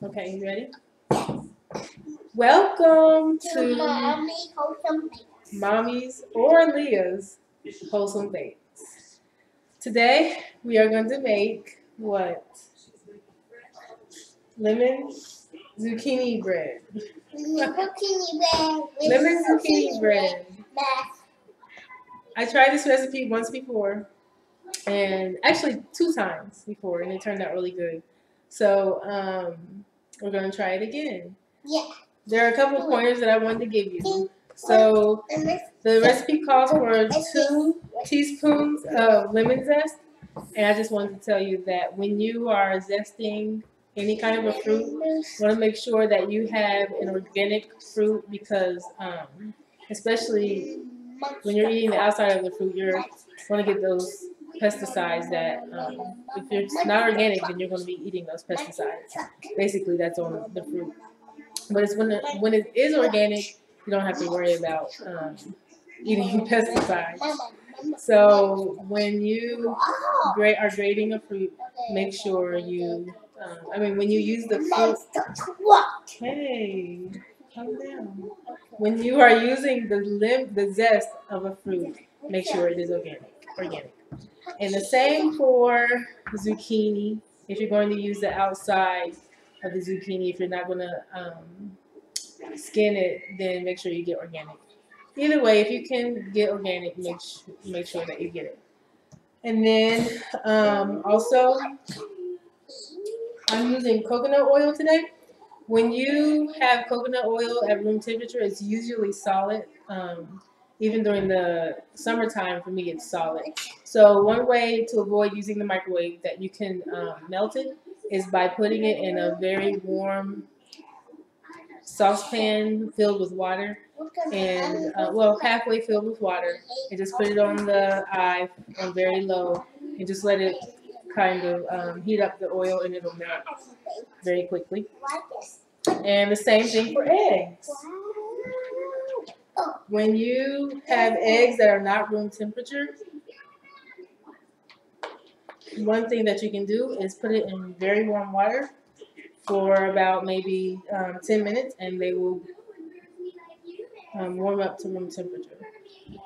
Okay, you ready? Welcome to Mommy's or Leah's Wholesome Bakes. Today we are going to make what? Lemon zucchini bread. Lemon zucchini bread. I tried this recipe once before, and actually 2 times before, and it turned out really good. So we're going to try it again. Yeah. There are a couple of pointers that I wanted to give you. So the recipe calls for 2 teaspoons of lemon zest, and I just wanted to tell you that when you are zesting any kind of a fruit, you want to make sure that you have an organic fruit because especially when you're eating the outside of the fruit, you're going to get those pesticides that if it's not organic, then you're going to be eating those pesticides. Basically, that's on the fruit. But it's when it is organic, you don't have to worry about eating pesticides. So when you are grating a fruit, make sure you, when you use the fruit, hey, calm down. When you are using the zest of a fruit, make sure it is organic. And the same for zucchini. If you're going to use the outside of the zucchini, if you're not going to skin it, then make sure you get organic. Either way, if you can get organic, make sure that you get it. And then also, I'm using coconut oil today. When you have coconut oil at room temperature, it's usually solid. Even during the summertime, for me, it's solid. So one way to avoid using the microwave that you can melt it is by putting it in a very warm saucepan filled with water, and halfway filled with water, and just put it on the eye on very low, and just let it kind of heat up the oil, and it'll melt very quickly. And the same thing for eggs. When you have eggs that are not room temperature, one thing that you can do is put it in very warm water for about maybe 10 minutes, and they will warm up to room temperature.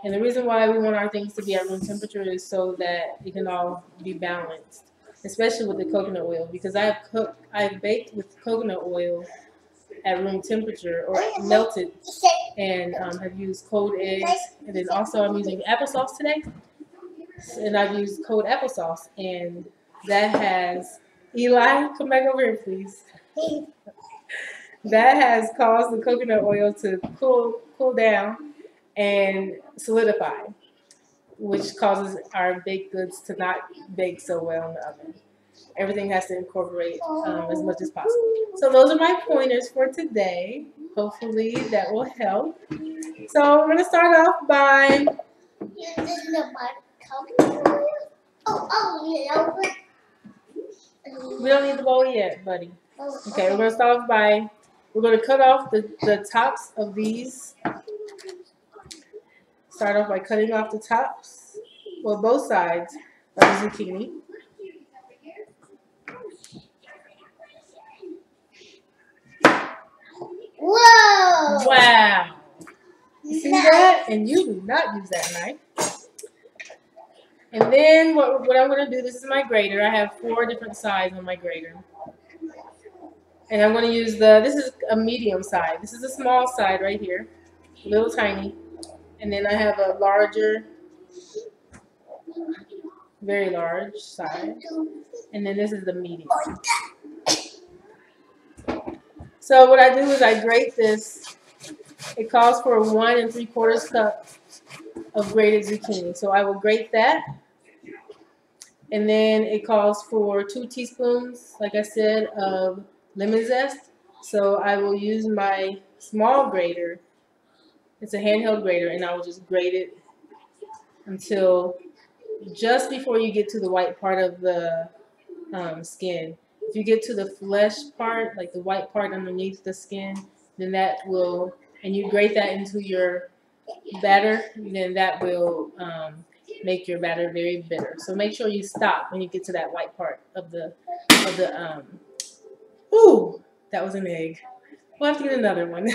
And the reason why we want our things to be at room temperature is so that it can all be balanced, especially with the coconut oil, because I've baked with coconut oil at room temperature or melted, and have used cold eggs, and then also I'm using applesauce today, and I've used cold applesauce, and that has Eli, come back over here, please. That has caused the coconut oil to cool down and solidify, which causes our baked goods to not bake so well in the oven. Everything has to incorporate as much as possible. So those are my pointers for today. Hopefully that will help. So we're going to start off by using the coconut oil. We don't need the bowl yet, buddy. Okay, we're going to start off by, we're going to cut off the tops of these. Start off by cutting off the tops, well, both sides of the zucchini. Whoa! Wow! You see that? And you do not use that knife. And then what I'm going to do, this is my grater. I have 4 different sides on my grater. And I'm going to use this is a medium side. This is a small side right here, a little tiny. And then I have a larger, very large side. And then this is the medium. So what I do is I grate this. It calls for 1 3/4 cup of grated zucchini. So I will grate that. And then it calls for 2 teaspoons, like I said, of lemon zest. So I will use my small grater. It's a handheld grater, and I will just grate it until just before you get to the white part of the skin. If you get to the flesh part, like the white part underneath the skin, then that will, and you grate that into your batter, then that will make your batter very bitter. So make sure you stop when you get to that white part of the ooh, That was an egg. We'll have to get another one.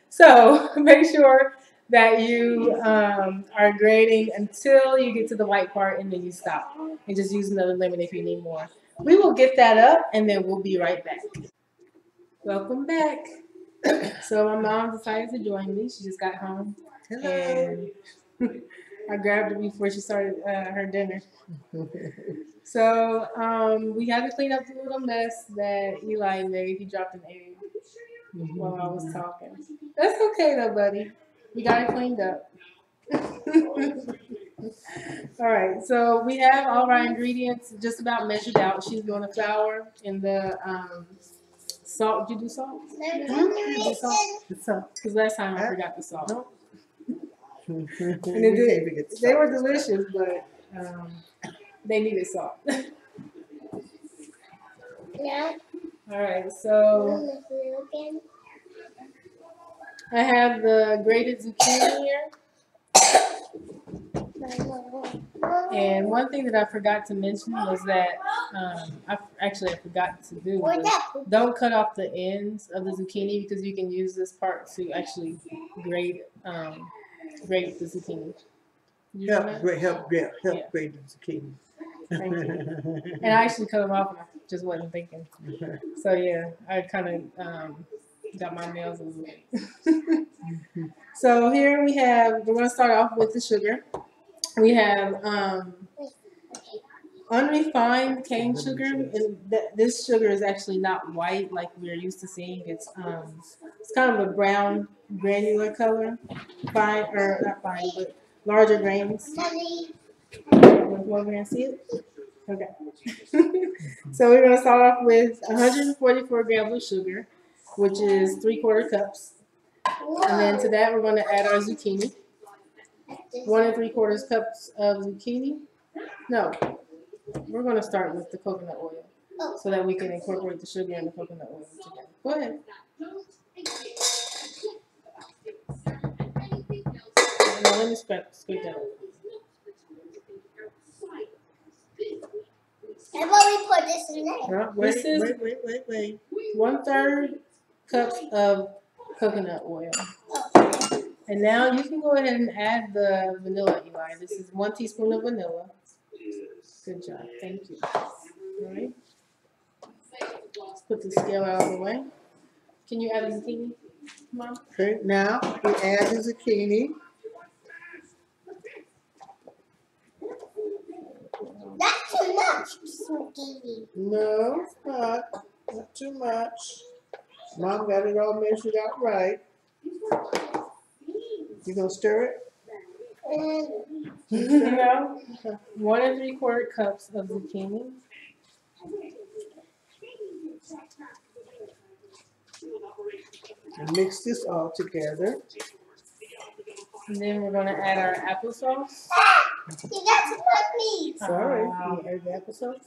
So make sure that you are grating until you get to the white part and then you stop. And just use another lemon if you need more. We will get that up and then we'll be right back. Welcome back. So my mom decided to join me. She just got home. Hello. And I grabbed her before she started her dinner. So we had to clean up the little mess that Eli made. He dropped an egg while I was talking. That's okay though, buddy. We got it cleaned up. All right, so we have all of our ingredients just about measured out. She's doing the flour and the salt. Did you do salt? No, salt. Because last time I forgot the salt. No. And they were delicious, but they needed salt. Yeah. All right, so I have the grated zucchini here. And one thing that I forgot to mention was that I forgot to do was don't cut off the ends of the zucchini because you can use this part to actually grate the zucchini. Help grate the zucchini. Thank you. And I actually cut them off and I just wasn't thinking. So yeah, I kind of got my nails a little bit. So here we're going to start off with the sugar. We have unrefined cane sugar, and this sugar is actually not white like we're used to seeing. It's kind of a brown granular color, fine or not fine, but larger grains. Come over here and see it. Okay. So we're gonna start off with 144 grams of sugar, which is 3/4 cups, and then to that we're going to add our zucchini. 1 3/4 cups of zucchini. No, we're going to start with the coconut oil so that we can incorporate the sugar and the coconut oil together. Go ahead. Now let me scrape that up. And what we put this in there? Wait. 1/3 cups of coconut oil. And now you can go ahead and add the vanilla, Eli. This is 1 teaspoon of vanilla. Good job. Thank you. All right. Let's put the scale out of the way. Can you add the zucchini, Mom? Okay, now we add the zucchini. That's too much zucchini. No, it's not. Not too much. Mom got it all measured out right. You gonna stir it? No. 1 3/4 cups of zucchini. And mix this all together. And then we're going to add our applesauce. You got to put me. Sorry, you add the applesauce?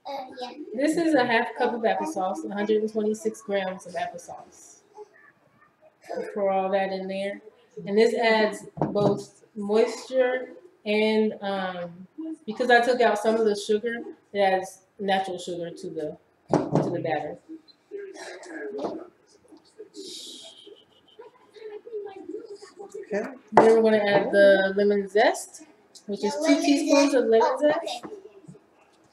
Yeah. This is a 1/2 cup of applesauce, 126 grams of applesauce. Pour all that in there. And this adds both moisture and, because I took out some of the sugar, it adds natural sugar to the batter. Okay. Then we're going to add the lemon zest, which is 2 teaspoons of lemon zest. Okay.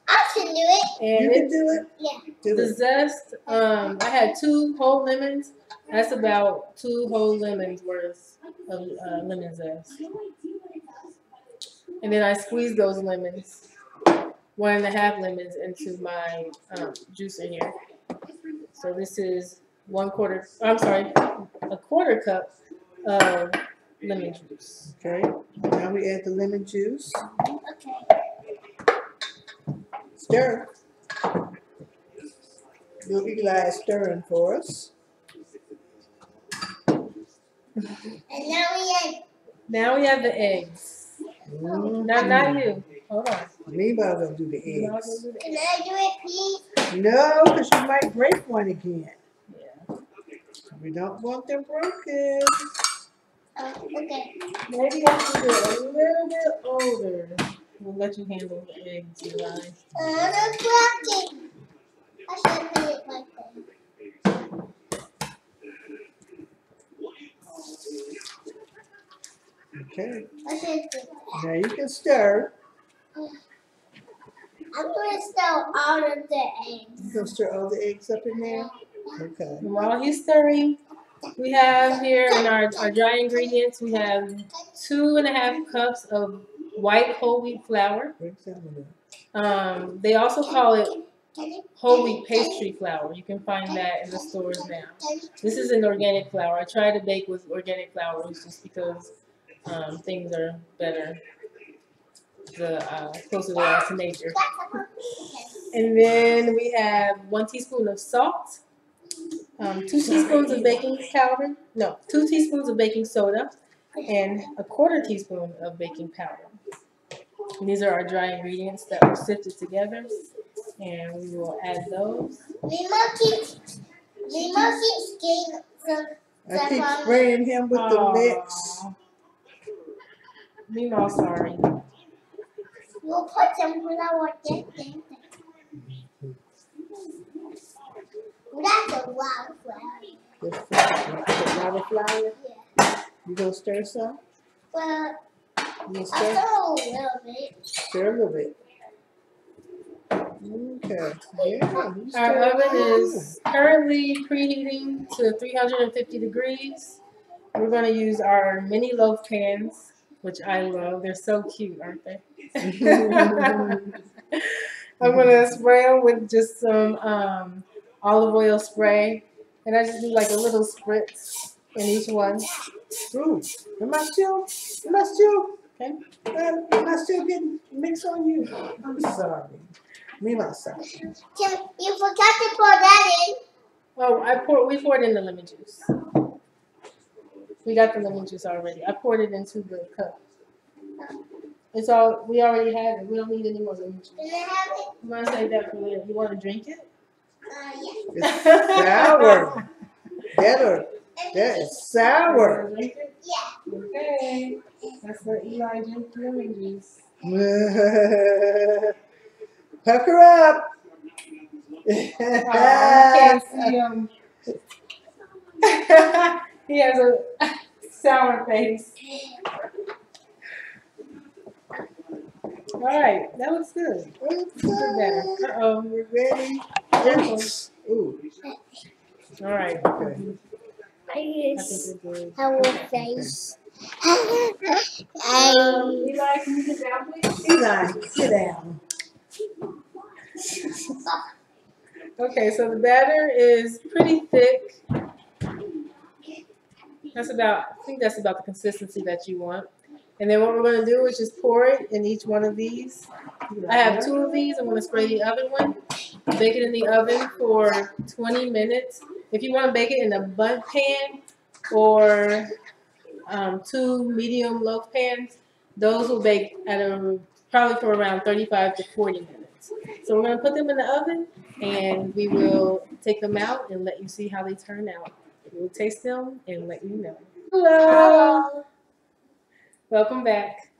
I can do it. And You can do it? Yeah. Do the it. zest, I had 2 whole lemons. That's about 2 whole lemons worth of lemon zest. And then I squeezed those lemons, 1 1/2 lemons, into my juicer here. So this is 1/4, I'm sorry, 1/4 cup of lemon juice. Okay. Now we add the lemon juice. Okay. Stir. Little Eli is stirring for us. And Now we have the eggs. Not you. Hold on. Meanwhile, gonna do the eggs. can I do it, please? No, because you might break one again. Yeah. We don't want them broken. Okay. Maybe I should do it a little bit older. We'll let you handle the eggs, Eli. I'm crafting. I should put it like that. Okay. I should do Now you can stir. that. I'm gonna stir all of the eggs. You gonna stir all the eggs up in there? Okay. And while he's stirring, we have here in our dry ingredients, we have 2.5 cups of white whole wheat flour. Bring some of that. They also call it whole wheat pastry flour. You can find that in the stores now. This is an organic flour. I try to bake with organic flours just because things are better the closer they are to nature. And then we have 1 teaspoon of salt, 2 teaspoons of baking powder, no, 2 teaspoons of baking soda, and 1/4 teaspoon of baking powder. And these are our dry ingredients that were sifted together, and we will add those. Lima keeps getting I keep spraying him with the mix. Meemaw, sorry. We'll put some flour in there. That's a lot of flour. Just put a lot of flour. Yeah. You gonna stir some? Well, You gonna I'll stir? stir a little bit. Stir a little bit. Okay. Yeah. You Our stir oven it. is currently preheating to 350 degrees. We're going to use our mini loaf pans, which I love. They're so cute, aren't they? I'm going to spray them with just some olive oil spray. And I just do like a little spritz in each one. Ooh. Am I still? Okay. Am I still getting mixed on you? I'm sorry. Me myself. Tim, you forgot to pour that in. Oh, we poured in the lemon juice. We got the lemon juice already. I poured it into the cup. It's all, we already have it. We don't need any more lemon juice. Can I have it? You want to save that for later? You want to drink it? Yeah. It's sour. That is sour. Drink it? Yeah. Okay. That's the Eli drink lemon juice. Pucker up. I can't see him. He has a sour face. All right, that looks good. Looks better. Uh-oh. You ready? Ooh. All right. Okay. I think we're good. Our face. Eli, can you sit down, please? Eli, sit down. Okay, so the batter is pretty thick. I think that's about the consistency that you want. And then what we're going to do is just pour it in each one of these. I have 2 of these. I'm going to spray the other one. Bake it in the oven for 20 minutes. If you want to bake it in a bundt pan or 2 medium loaf pans, those will bake at probably for around 35 to 40 minutes. So we're going to put them in the oven, and we will take them out and let you see how they turn out. We'll taste them and let you know. Hello. Welcome back.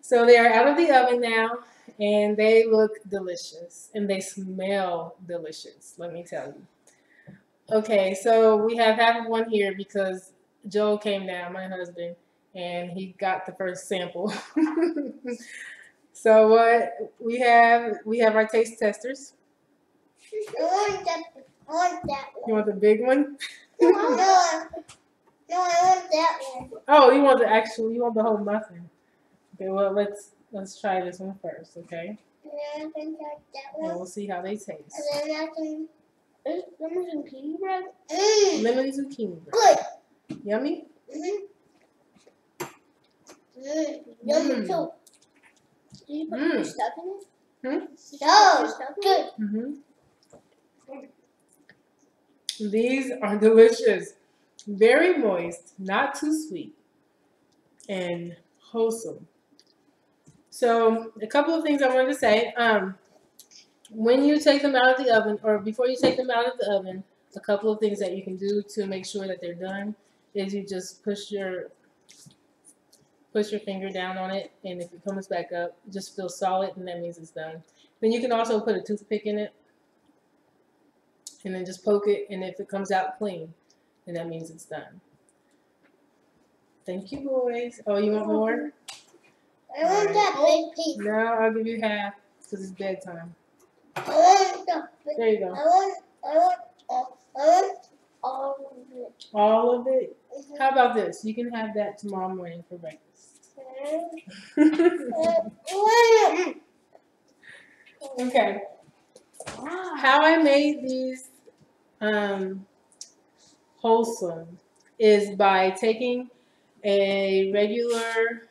So they are out of the oven now, and they look delicious, and they smell delicious, let me tell you. Okay, so we have half of one here because Joe came down, my husband, and he got the first sample. So what we have our taste testers. I want that one. You want the big one? No, I want that one. Oh, you want the whole muffin. Okay, well let's try this one first, okay? And then I can try that And one. we'll see how they taste. And then I can. Lemon zucchini bread. Lemon zucchini. Good. Yummy? Yummy Mm. too. Did you put your stuff in it? Hmm? No. Good. These are delicious. Very moist, not too sweet, and wholesome. So a couple of things I wanted to say. When you take them out of the oven, or before you take them out of the oven, a couple of things that you can do to make sure that they're done is you just push your finger down on it, and if it comes back up, it just feels solid, and that means it's done. Then you can also put a toothpick in it, and then just poke it, and if it comes out clean, then that means it's done. Thank you, boys. Oh, you want more? I want that big piece. No, I'll give you half because it's bedtime. I want the big. There you go. I want all of it. All of it? How about this? You can have that tomorrow morning for breakfast. Okay. How I made these wholesome is by taking a regular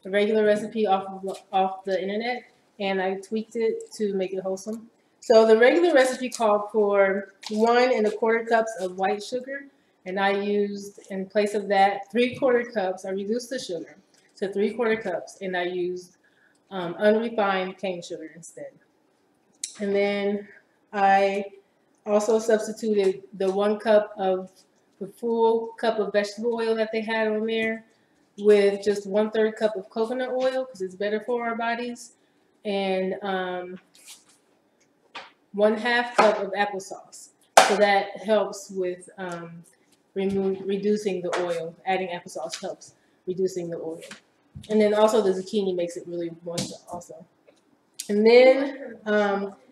recipe off the internet, and I tweaked it to make it wholesome. So the regular recipe called for 1¼ cups of white sugar, and I used, in place of that, 3/4 cups. I reduced the sugar to 3/4 cups, and I used unrefined cane sugar instead. And then I also substituted the 1 cup of the full cup of vegetable oil that they had on there with just 1/3 cup of coconut oil because it's better for our bodies, and 1/2 cup of applesauce. So that helps with reducing the oil. Adding applesauce helps reducing the oil. And then also the zucchini makes it really moist also. And then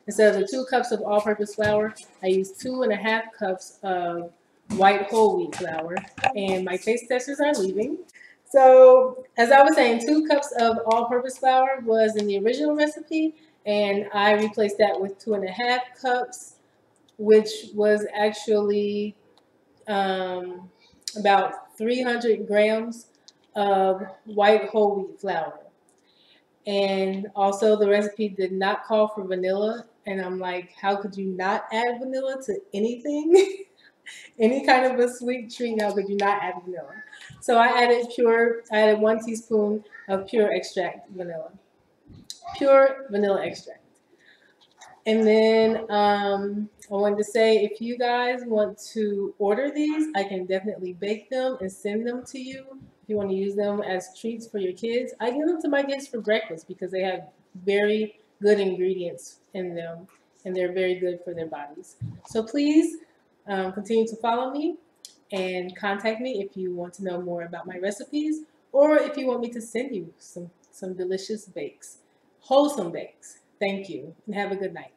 instead of the 2 cups of all-purpose flour, I used 2½ cups of white whole wheat flour. And my taste testers are leaving. So as I was saying, 2 cups of all-purpose flour was in the original recipe, and I replaced that with 2½ cups, which was actually about 300 grams of white whole wheat flour. And also the recipe did not call for vanilla, and I'm like, how could you not add vanilla to anything? Any kind of a sweet treat, how could you not add vanilla? So I added 1 teaspoon of pure extract vanilla. Pure vanilla extract. And then I wanted to say, if you guys want to order these, I can definitely bake them and send them to you. If you want to use them as treats for your kids, I give them to my kids for breakfast because they have very good ingredients in them, and they're very good for their bodies. So please continue to follow me and contact me if you want to know more about my recipes, or if you want me to send you some delicious bakes, wholesome bakes. Thank you, and have a good night.